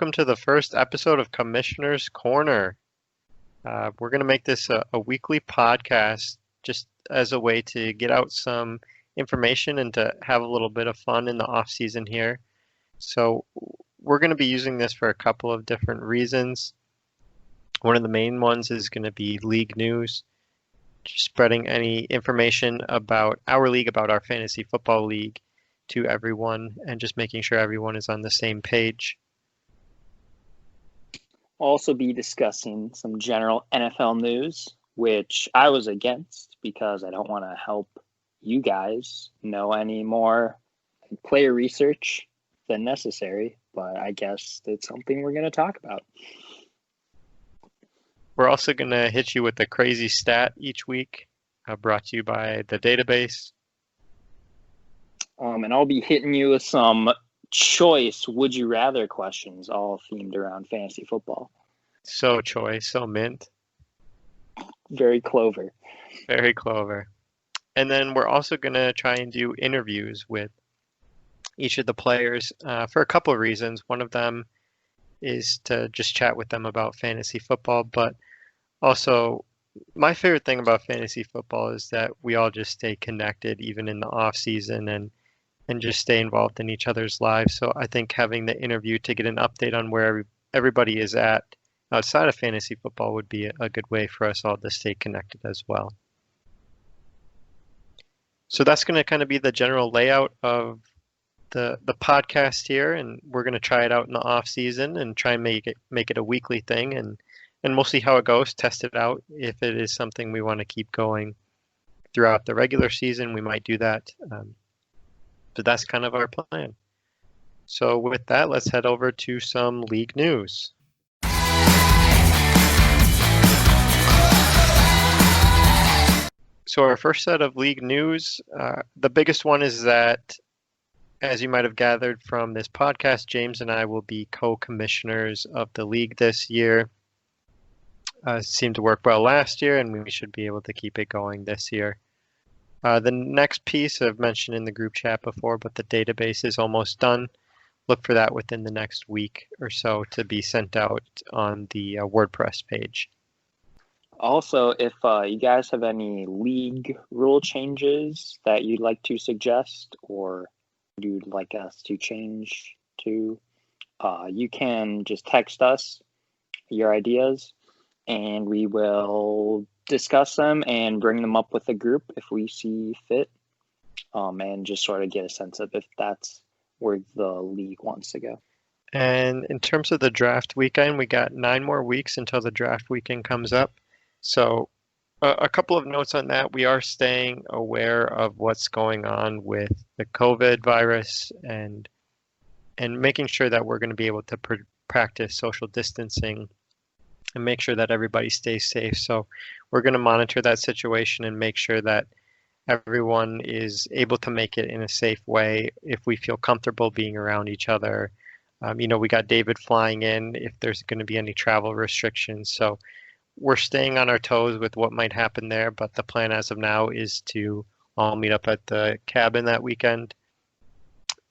welcome to the first episode of Commissioner's Corner. We're going to make this a weekly podcast just as a way to get out some information and to have a little bit of fun in the off season here. So we're going to be using this for a couple of different reasons. One of the main ones is going to be league news, just spreading any information about our league, about our fantasy football league to everyone, and just making sure everyone is on the same page. Also be discussing some general NFL news, which I was against because I don't want to help you guys know any more player research than necessary, but I guess it's something we're going to talk about. We're also going to hit you with a crazy stat each week, brought to you by the database. And I'll be hitting you with some choice would you rather questions, all themed around fantasy football. So choice, so mint. Very clover. Very clover. And then we're also going to try and do interviews with each of the players for a couple of reasons. One of them is to just chat with them about fantasy football, but also my favorite thing about fantasy football is that we all just stay connected even in the off season and just stay involved in each other's lives. So I think having the interview to get an update on where everybody is at outside of fantasy football would be a good way for us all to stay connected as well. So that's going to kind of be the general layout of the podcast here, and we're going to try it out in the off season and try and make it a weekly thing, and we'll see how it goes, test it out. If it is something we want to keep going throughout the regular season, we might do that. But that's kind of our plan. So with that, let's head over to some league news. So our first set of league news, the biggest one is that, as you might have gathered from this podcast, James and I will be co-commissioners of the league this year. It seemed to work well last year, and we should be able to keep it going this year. The next piece I've mentioned in the group chat before, but the database is almost done. Look for that within the next week or so to be sent out on the WordPress page. Also, if you guys have any league rule changes that you'd like to suggest or you'd like us to change to, you can just text us your ideas and we will discuss them and bring them up with the group if we see fit, and just sort of get a sense of if that's where the league wants to go. And in terms of the draft weekend, we got 9 more weeks until the draft weekend comes up. So a couple of notes on that. We are staying aware of what's going on with the COVID virus and making sure that we're going to be able to practice social distancing and make sure that everybody stays safe. So we're going to monitor that situation and make sure that everyone is able to make it in a safe way if we feel comfortable being around each other. We got David flying in if there's going to be any travel restrictions. So we're staying on our toes with what might happen there, but the plan as of now is to all meet up at the cabin that weekend.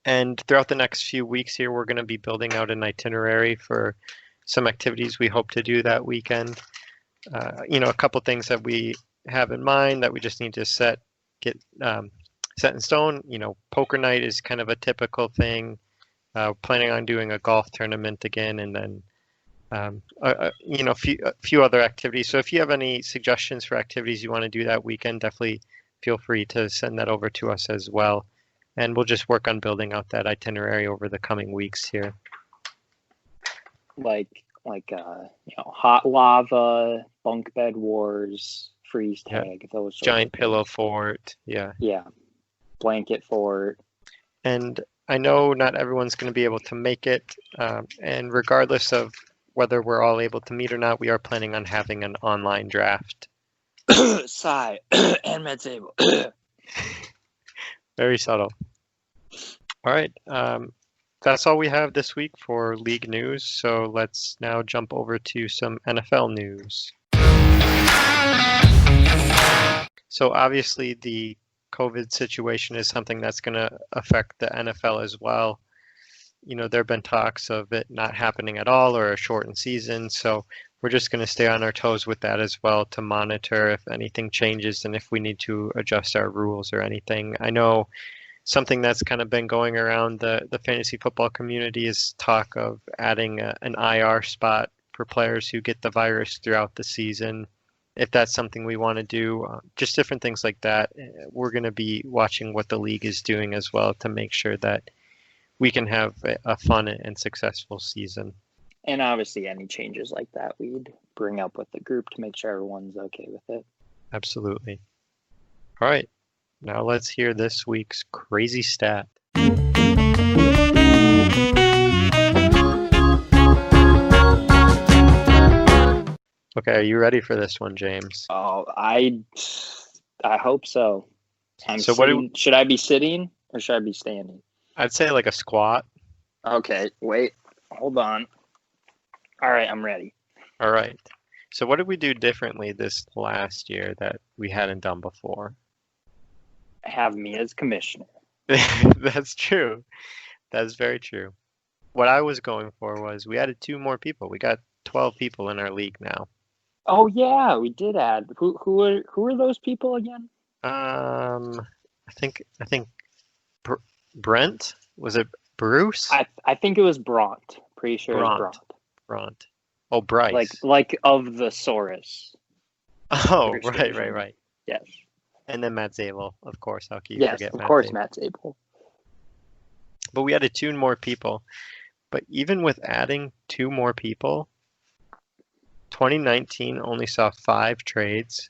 And throughout the next few weeks here, we're going to be building out an itinerary for some activities we hope to do that weekend. A couple things that we have in mind that we just need to set in stone. Poker night is kind of a typical thing. Planning on doing a golf tournament again, and then a few other activities. So if you have any suggestions for activities you want to do that weekend, definitely feel free to send that over to us as well. And we'll just work on building out that itinerary over the coming weeks here. Like hot lava, bunk bed wars, freeze tag, those giant pillow fort, yeah, blanket fort. And I know not everyone's going to be able to make it, and regardless of whether we're all able to meet or not, we are planning on having an online draft. Sigh and med table. Very subtle. All right. That's all we have this week for league news. So let's now jump over to some NFL news. So obviously the COVID situation is something that's going to affect the NFL as well. there have been talks of it not happening at all or a shortened season. So we're just going to stay on our toes with that as well to monitor if anything changes and if we need to adjust our rules or anything. I know something that's kind of been going around the fantasy football community is talk of adding an IR spot for players who get the virus throughout the season. If that's something we want to do, just different things like that. We're going to be watching what the league is doing as well to make sure that we can have a fun and successful season. And obviously any changes like that we'd bring up with the group to make sure everyone's okay with it. Absolutely. All right. Now let's hear this week's crazy stat. Okay, are you ready for this one, James? Oh, I hope so. So should I be sitting or should I be standing? I'd say like a squat. Okay, wait, hold on. All right, I'm ready. All right. So what did we do differently this last year that we hadn't done before? Have me as commissioner. That's true. That's very true. What I was going for was we added 2 more people. We got 12 people in our league now. Oh yeah, we did add. Who are those people again? I think Brent, was it Bruce? I think it was Bront. Pretty sure it was Bront. Oh, Bryce. Like of the Saurus. Oh, right. Yes. And then Matt Zabel, of course. How can you yes, forget of Matt course, Zabel? Matt Zabel. But we added 2 more people. But even with adding 2 more people, 2019 only saw 5 trades,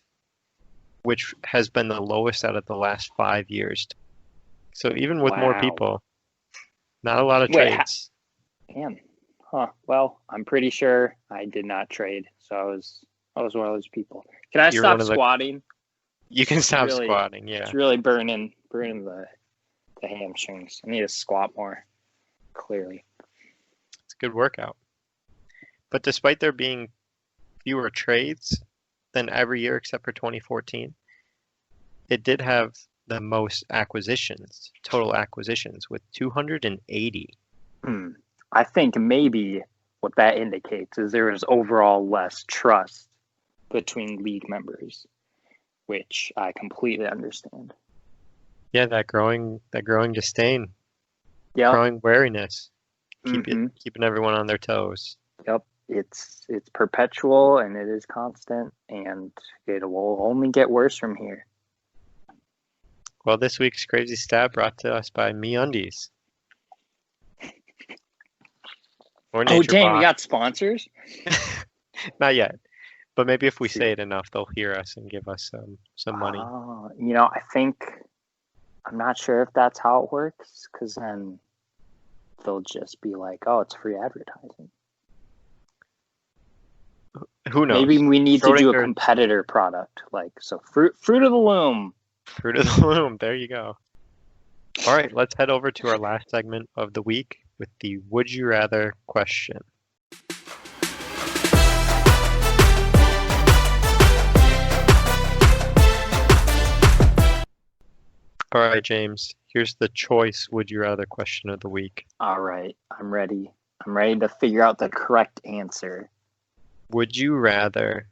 which has been the lowest out of the last 5 years. So even with more people, not a lot of trades. Man, huh? Well, I'm pretty sure I did not trade, so I was one of those people. Can I stop squatting? You can stop squatting. Yeah, it's really burning the hamstrings. I need to squat more. Clearly, it's a good workout. But despite there being fewer trades than every year except for 2014, it did have the most total acquisitions with 280. I think maybe what that indicates is there is overall less trust between league members, which I completely understand. Yeah, that growing disdain, yeah, growing wariness, keeping everyone on their toes. Yep, it's perpetual and it is constant, and it will only get worse from here. Well, this week's crazy stat brought to us by MeUndies. Oh, dang, we got sponsors? Not yet. But maybe if we say it enough, they'll hear us and give us some money. I think, I'm not sure if that's how it works, because then they'll just be like, oh, it's free advertising. Who knows? Maybe we need to do a competitor product, Fruit of the Loom. Fruit of the Loom, there you go. All right, let's head over to our last segment of the week with the Would You Rather question. All right, James, here's the choice Would You Rather question of the week. All right, I'm ready. I'm ready to figure out the correct answer. Would you rather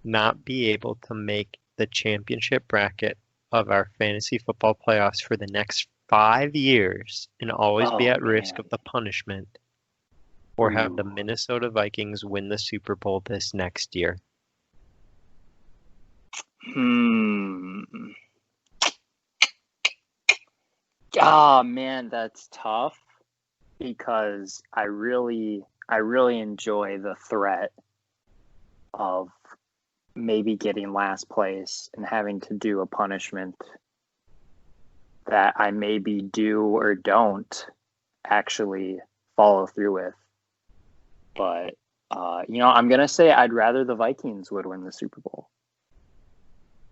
not be able to make the championship bracket of our fantasy football playoffs for the next 5 years and always be at risk of the punishment, or have the Minnesota Vikings win the Super Bowl this next year? Oh man, that's tough, because I really enjoy the threat of maybe getting last place and having to do a punishment that I maybe do or don't actually follow through with. But I'm gonna say I'd rather the Vikings would win the Super Bowl.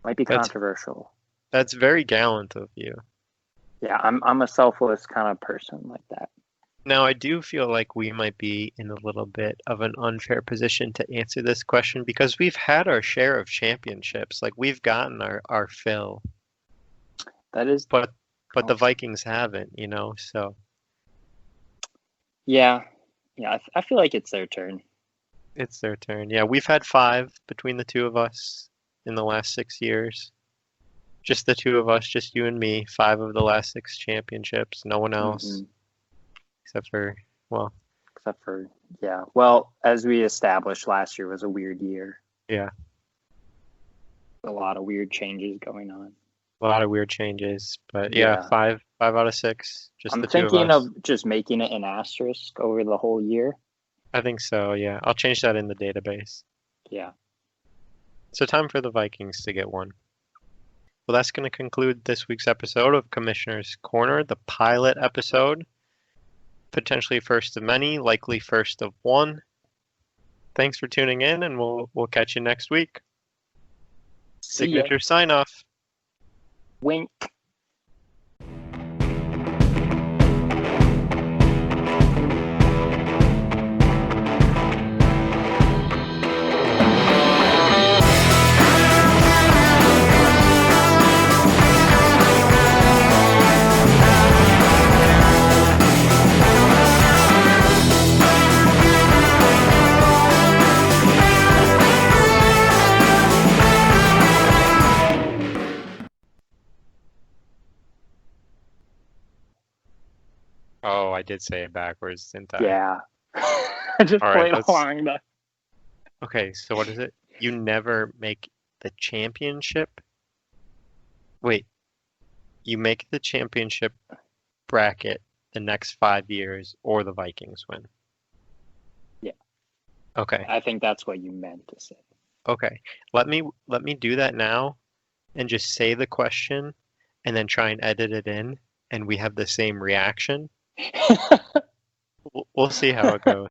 Might be controversial. That's very gallant of you. Yeah, I'm a selfless kind of person like that. Now, I do feel like we might be in a little bit of an unfair position to answer this question because we've had our share of championships. Like, we've gotten our fill. That is, but the Vikings haven't, so. Yeah, yeah. I feel like it's their turn. It's their turn. Yeah, we've had five between the two of us in the last 6 years. Just the two of us, just you and me. Five of the last six championships. No one else, Hmm. except for, well, Except for, yeah. Well, as we established, last year was a weird year. yeah, A lot of weird changes going on. a lot of weird changes. But yeah, Yeah. five out of six, just I'm the two of thinking us. of just making it an asterisk over the whole year. I think so, yeah. I'll change that in the database. Yeah. So time for the Vikings to get one. Well, that's going to conclude this week's episode of Commissioner's Corner, the pilot episode. Potentially first of many, likely first of one. Thanks for tuning in, and we'll catch you next week. See ya. Signature sign off. Wink. Oh, I did say it backwards, didn't I? Yeah. I just All right, played along. okay, so what is it? You never make the championship. Wait, you make the championship bracket the next 5 years, or the Vikings win. Yeah. Okay, I think that's what you meant to say. okay. Let me do that now, and just say the question, and then try and edit it in, and we have the same reaction. We'll see how it goes.